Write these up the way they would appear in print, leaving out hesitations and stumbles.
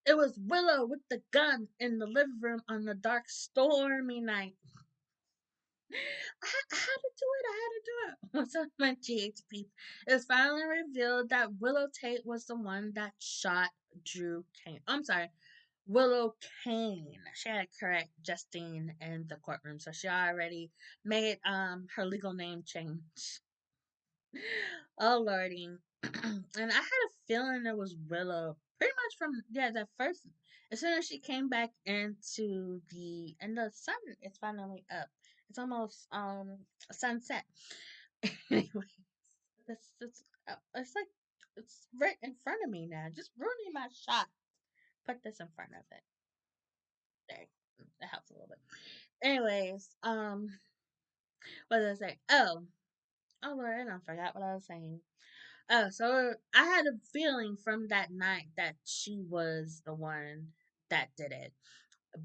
It was Willow with the gun in the living room on the dark, stormy night. I had to do it. I had to do it. What's up, my GHP? It was finally revealed that Willow Tate was the one that shot Drew Kane. I'm sorry, Willow Kane. She had to correct Justine in the courtroom, so she already made her legal name change. Oh lordy. And I had a feeling it was Willow pretty much from the first as soon as she came back into the and the sun is finally up. It's almost sunset. Anyway, it's like it's right in front of me now. Just ruining my shot. Put this in front of it. There. That helps a little bit. Anyways, what did I say? Oh Lord, I don't forgot what I was saying. Oh, so I had a feeling from that night that she was the one that did it.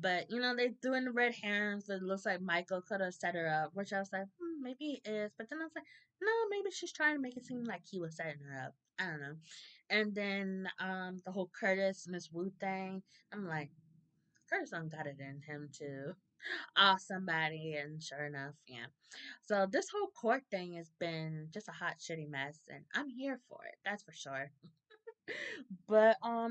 But they threw in the red herrings. It looks like Michael could have set her up, which I was like, maybe it is. But then I was like, no, maybe she's trying to make it seem like he was setting her up. I don't know. And then the whole Curtis Miss Wu thing. I'm like, Curtis got it in him too. Off somebody, and sure enough, yeah. So this whole court thing has been just a hot shitty mess, and I'm here for it. That's for sure. But I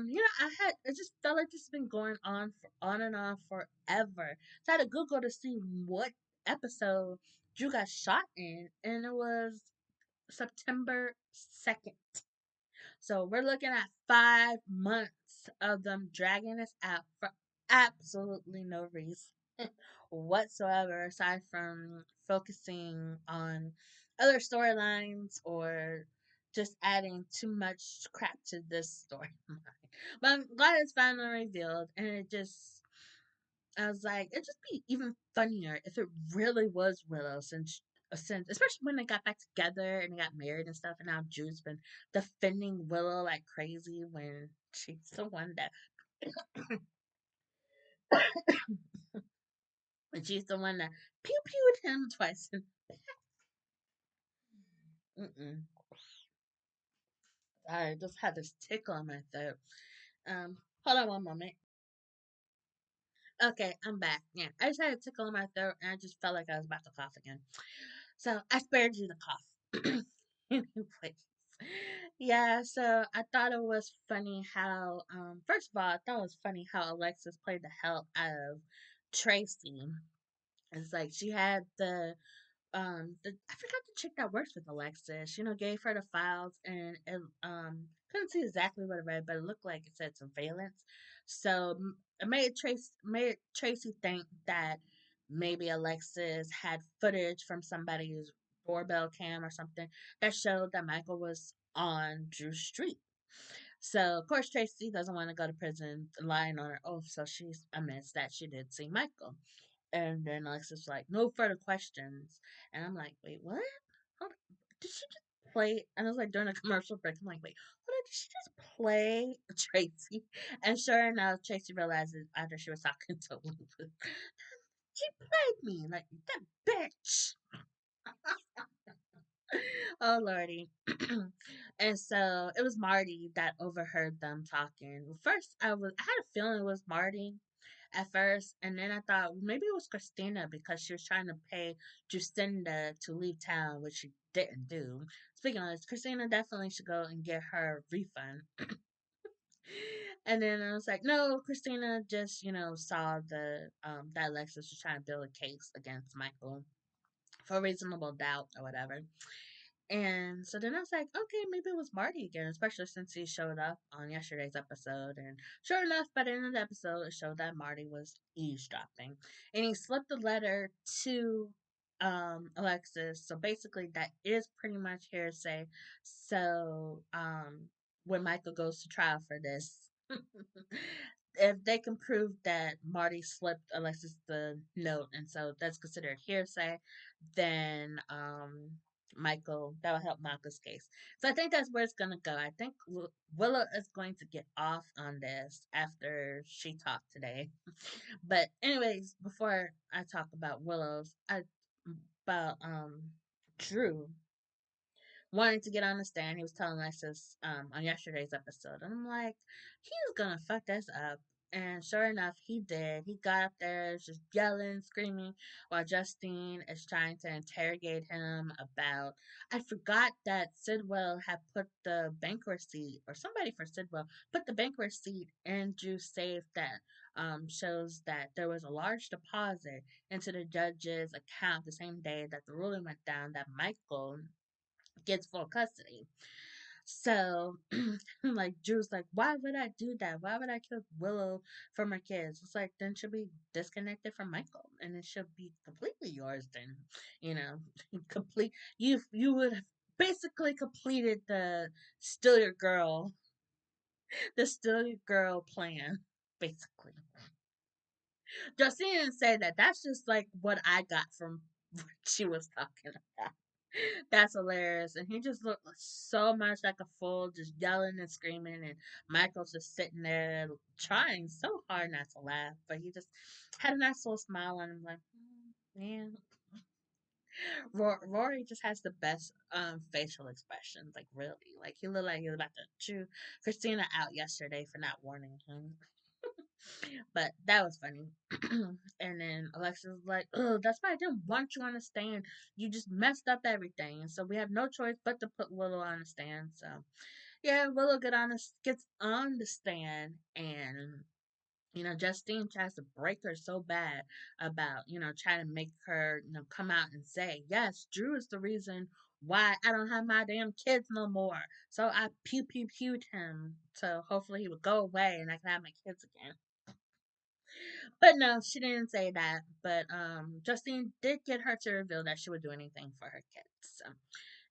just felt like this has been going on on and on forever. So I had to Google to see what episode Drew got shot in, and it was September 2nd. So we're looking at 5 months of them dragging us out for absolutely no reason whatsoever, aside from focusing on other storylines or just adding too much crap to this storyline. But I'm glad it's finally revealed, and I was like, it'd just be even funnier if it really was Willow, since especially when they got back together and they got married and stuff, and now Drew's been defending Willow like crazy when she's the one that when she's the one that pew pewed him twice. Mm-mm. I just had this tickle in my throat. Hold on one moment. Okay, I'm back. Yeah, I just had a tickle in my throat, and I just felt like I was about to cough again. So I spared you the cough. Anyways, yeah. So I thought it was funny how, first of all, I thought it was funny how Alexis played the hell out of Tracy. It's like she had the I forgot the chick that works with Alexis. Gave her the files, and it, couldn't see exactly what it read, but it looked like it said surveillance. So it made Tracy think that maybe Alexis had footage from somebody's doorbell cam or something that showed that Michael was on Drew Street. So of course Tracy doesn't want to go to prison lying on her oath, so she admits that she did see Michael. And then Alexis was like, no further questions. And I'm like, wait, what? Hold on. Did she just play? And it was like during a commercial break. I'm like, wait, hold on, did she just play Tracy? And sure enough, Tracy realizes after she was talking to Luke, she played me like that bitch. Oh lordy. And so it was Marty that overheard them talking. First, I had a feeling it was Marty at first, and then I thought maybe it was Christina because she was trying to pay Jacinda to leave town, which she didn't do. Speaking of this, Christina definitely should go and get her refund. And then I was like, no, Christina just saw the that Alexis was trying to build a case against Michael for reasonable doubt or whatever. And so then I was like, okay, maybe it was Marty again, especially since he showed up on yesterday's episode. And sure enough, by the end of the episode, it showed that Marty was eavesdropping. And he slipped a letter to Alexis. So basically, that is pretty much hearsay. So when Michael goes to trial for this, if they can prove that Marty slipped Alexis the note, and so that's considered hearsay, then Michael that will help Michael's case. So I think that's where it's gonna go. I think Willow is going to get off on this after she talked today. But anyways, before I talk about Willow's, about Drew. wanting to get on the stand. He was telling us this on yesterday's episode, and I'm like, he's gonna fuck this up. And sure enough, he did. He got up there, just yelling, screaming, while Justine is trying to interrogate him about. I forgot that Sidwell had put the bank receipt, or somebody for Sidwell put the bank receipt in Drew's safe that shows that there was a large deposit into the judge's account the same day that the ruling went down that Michael gets full custody. So, like, Drew's like, why would I do that? Why would I kill Willow from her kids? It's like, then she'll be disconnected from Michael, and it should be completely yours. Then, you know, complete. You would have basically completed the steal your girl, the steal your girl plan, basically. Justine didn't say that. That's just like what I got from what she was talking about. That's hilarious. And he just looked so much like a fool, just yelling and screaming. And Michael's just sitting there trying so hard not to laugh. But he just had a nice little smile on him, like, yeah. Rory just has the best facial expressions, like, really. Like, he looked like he was about to chew Christina out yesterday for not warning him. But that was funny. And then Alexis was like, "Oh, that's why I didn't want you on the stand. You just messed up everything, and so we have no choice but to put Willow on the stand." So yeah, Willow gets on the stand, and Justine tries to break her so bad about trying to make her come out and say, "Yes, Drew is the reason why I don't have my damn kids no more. So I pewed him, so hopefully he would go away and I can have my kids again." But no, she didn't say that. But Justine did get her to reveal that she would do anything for her kids. So.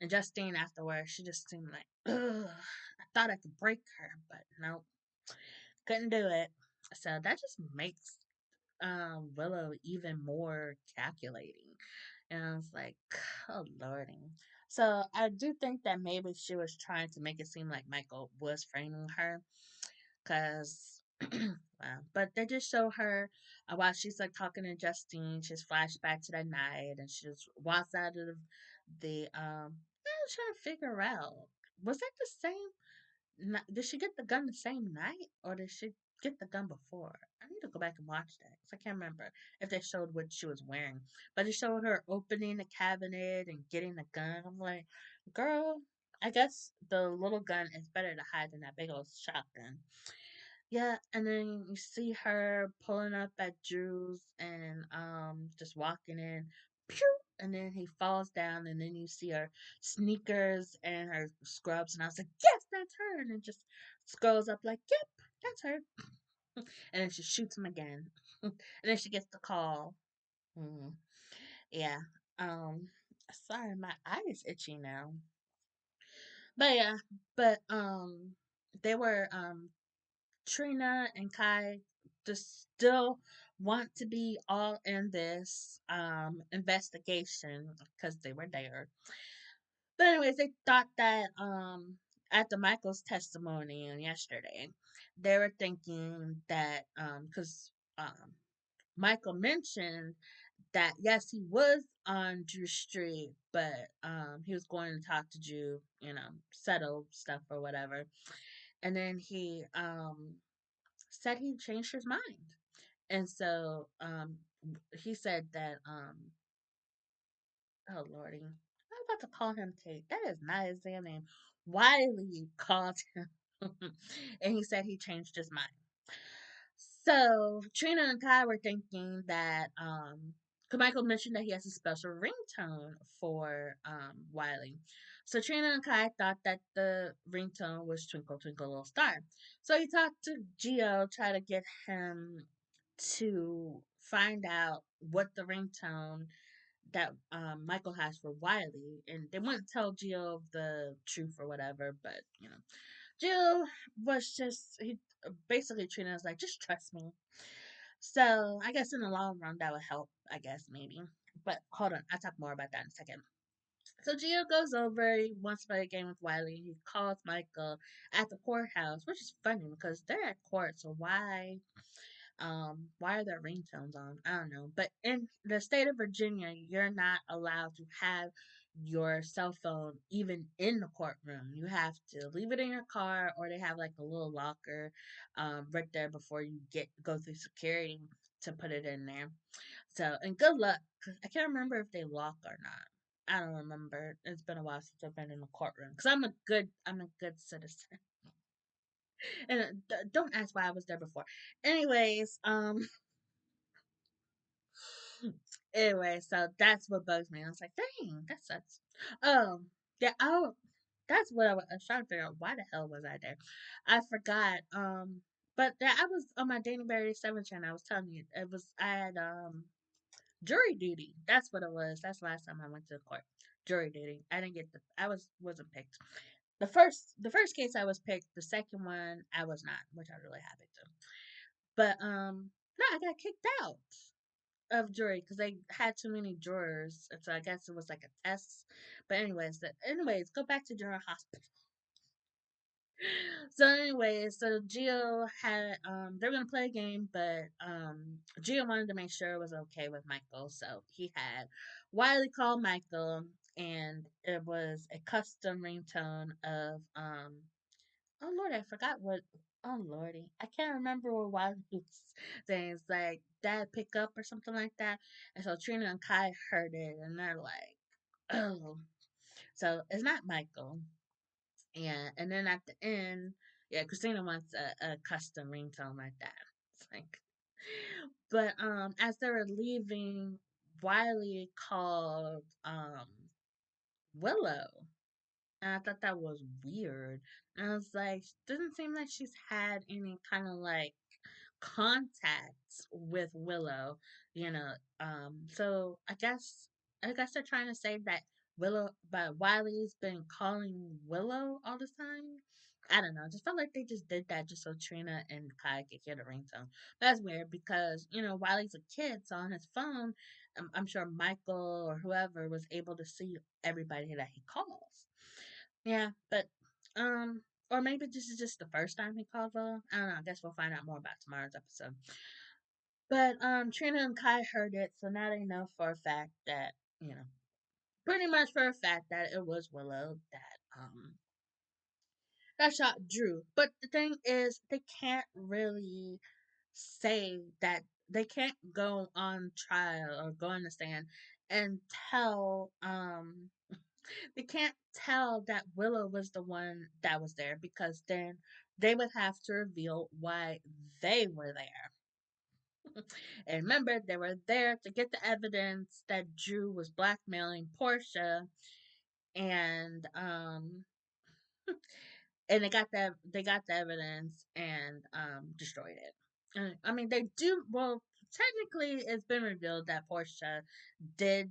And Justine afterwards, she just seemed like, ugh, I thought I could break her, but nope, couldn't do it. So that just makes Willow even more calculating. And I was like, oh lordy. So I do think that maybe she was trying to make it seem like Michael was framing her, cause wow. But they just show her while she's like talking to Justine, she's flashback to that night, and she just walks out of the. I was trying to figure out, was that the same? Did she get the gun the same night, or did she get the gun before? I need to go back and watch that because I can't remember if they showed what she was wearing. But it showed her opening the cabinet and getting the gun. I'm like, girl, I guess the little gun is better to hide than that big old shotgun. Yeah, and then you see her pulling up at Drew's and just walking in, pew, and then he falls down, and then you see her sneakers and her scrubs, and I was like, yes, that's her, and it just scrolls up like, yep, that's her, and then she shoots him again, and then she gets the call. Mm, yeah, um, sorry, my eye is itchy now, but yeah, but they were Trina and Kai just still want to be all in this investigation because they were there. But anyways, they thought that after Michael's testimony on yesterday, they were thinking that because Michael mentioned that yes, he was on Drew Street, but he was going to talk to Drew, settle stuff or whatever. And then he said he changed his mind. And so he said that oh lordy, I'm about to call him Tate. That is not his damn name. Wiley called him and he said he changed his mind. So Trina and Kai were thinking that 'cause Michael mentioned that he has a special ringtone for Wiley. So Trina and Kai thought that the ringtone was Twinkle Twinkle Little Star. So he talked to Gio, try to get him to find out what the ringtone that Michael has for Wiley, and they wouldn't tell Gio the truth or whatever, but Gio was just he basically Trina was like, just trust me. So I guess in the long run that would help, I guess maybe. But hold on, I'll talk more about that in a second. So Gio goes over, he wants to play a game with Wiley, he calls Michael at the courthouse, which is funny because they're at court, so why are there ringtones on? I don't know. But in the state of Virginia, you're not allowed to have your cell phone even in the courtroom. You have to leave it in your car, or they have like a little locker right there before you get go through security to put it in there. So, and good luck. 'Cause I can't remember if they lock or not. I don't remember. It's been a while since I've been in a courtroom. Cause I'm a good citizen. And don't ask why I was there before. Anyways, anyway, so that's what bugs me. I was like, dang, that sucks. Yeah, that's what I was trying to figure out. Why the hell was I there? I forgot. But that I was on my Danny 7 channel. I was telling you, I had jury duty. That's what it was. That's the last time I went to court. Jury duty. I didn't get wasn't picked. The first case I was picked. The second one I was not, which I really happy to. But no, I got kicked out of jury because they had too many jurors, and so I guess it was like a test. But anyways, go back to General Hospital. So anyways, so Gio had they were gonna play a game, but Gio wanted to make sure it was okay with Michael, so he had Wiley call Michael, and it was a custom ringtone of oh Lord, I forgot what. Oh Lordy, I can't remember what Wiley was saying. It's like Dad pick up or something like that, and so Trina and Kai heard it, and they're like, oh, so it's not Michael. Yeah, and then at the end, yeah, Christina wants a custom ringtone like that. It's like, but as they were leaving, Wiley called Willow, and I thought that was weird. And I was like, doesn't seem like she's had any kind of like contacts with Willow, you know. So I guess they're trying to say that Wiley's been calling Willow all this time. I don't know. I just felt like they just did that just so Trina and Kai could hear the ringtone. That's weird because Wiley's a kid, so on his phone, I'm sure Michael or whoever was able to see everybody that he calls. Yeah, but or maybe this is just the first time he called Willow. I don't know. I guess we'll find out more about tomorrow's episode. But Trina and Kai heard it, so now they know for a fact that pretty much for a fact that it was Willow that shot Drew. But the thing is, they can't really say that they can't go on trial or go on the stand and tell they can't tell that Willow was the one that was there because then they would have to reveal why they were there. And remember, they were there to get the evidence that Drew was blackmailing Portia, and they got the evidence and destroyed it. I mean, they do well. Technically, it's been revealed that Portia did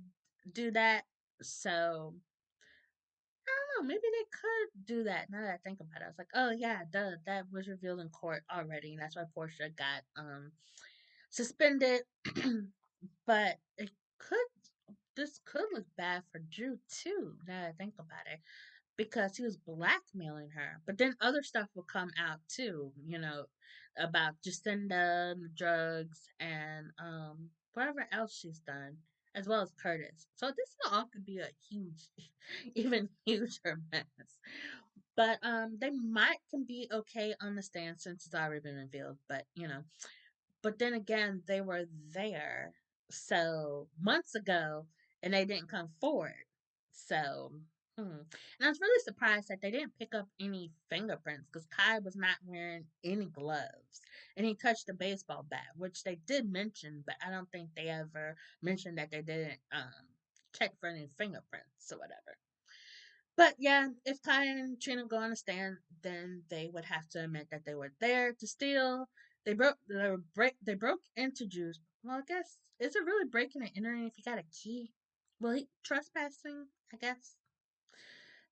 do that, so I don't know. Maybe they could do that. Now that I think about it, I was like, oh yeah, duh, that was revealed in court already, and that's why Portia got suspended. But could this could look bad for Drew too. Now that I think about it, because he was blackmailing her. But then other stuff will come out too. About Jacinda and the drugs and whatever else she's done, as well as Curtis. So this all could be a huge, even huger mess. But they might can be okay on the stand since it's already been revealed. But then again, they were there so months ago, and they didn't come forward. So, and I was really surprised that they didn't pick up any fingerprints because Kai was not wearing any gloves, and he touched a baseball bat, which they did mention, but I don't think they ever mentioned that they didn't check for any fingerprints or whatever. But yeah, if Kai and Trina go on a stand, then they would have to admit that they were there to steal. They broke into Drew's. Well, I guess is it really breaking and entering if you got a key? Well, trespassing, I guess.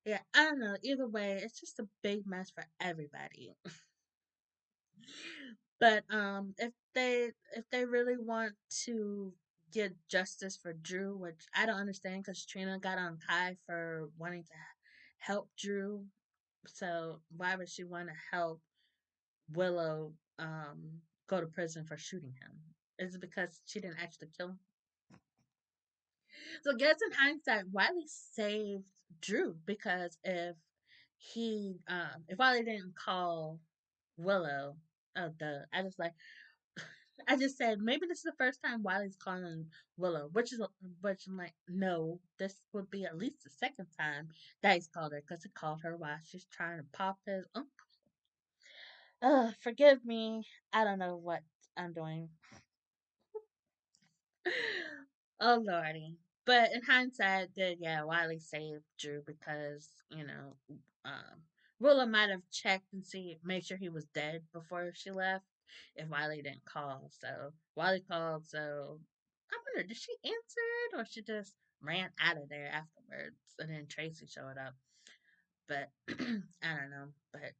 Yeah, I don't know. Either way, it's just a big mess for everybody. But if they really want to get justice for Drew, which I don't understand because Trina got on Kai for wanting to help Drew. So why would she want to help Willow go to prison for shooting him? Is it because she didn't actually kill him? So guess in hindsight, Wiley saved Drew because if Wiley didn't call Willow, oh duh, I just said maybe this is the first time Wiley's calling Willow, which I'm like, no, this would be at least the second time that he's called her because he called her while she's trying to pop his. Forgive me. I don't know what I'm doing. Oh lordy. But in hindsight, did yeah, Wiley saved Drew because um, Willa might have checked and made sure he was dead before she left if Wiley didn't call. So Wiley called. So I wonder, did she answer it or she just ran out of there afterwards and then Tracy showed up? But I don't know. But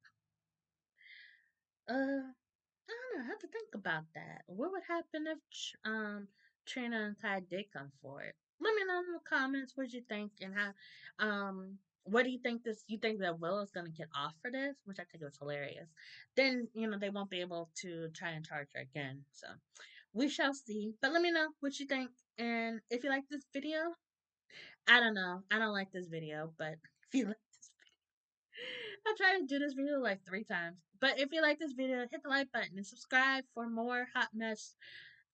I don't know. I have to think about that. What would happen if Trina and Kai did come forward? Let me know in the comments what you think and how. What do you think this? You think that Willow's gonna get off for this? Which I think is hilarious. Then they won't be able to try and charge her again. So we shall see. But let me know what you think. And if you like this video, I don't know. I don't like this video, but if you like this I tried to do this video like 3 times. But if you like this video, hit the like button and subscribe for more Hot Mess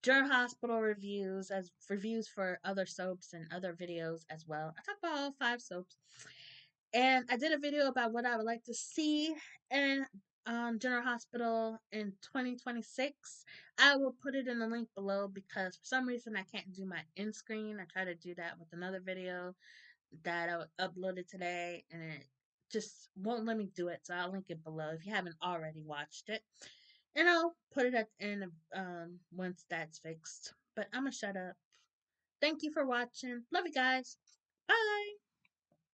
General Hospital reviews, as reviews for other soaps and other videos as well. I talked about all 5 soaps. And I did a video about what I would like to see in General Hospital in 2026. I will put it in the link below because for some reason I can't do my end screen. I tried to do that with another video that I uploaded today, and it just won't let me do it. So I'll link it below if you haven't already watched it, and I'll put it at the end of once that's fixed. But I'm gonna shut up. Thank you for watching. Love you guys. Bye.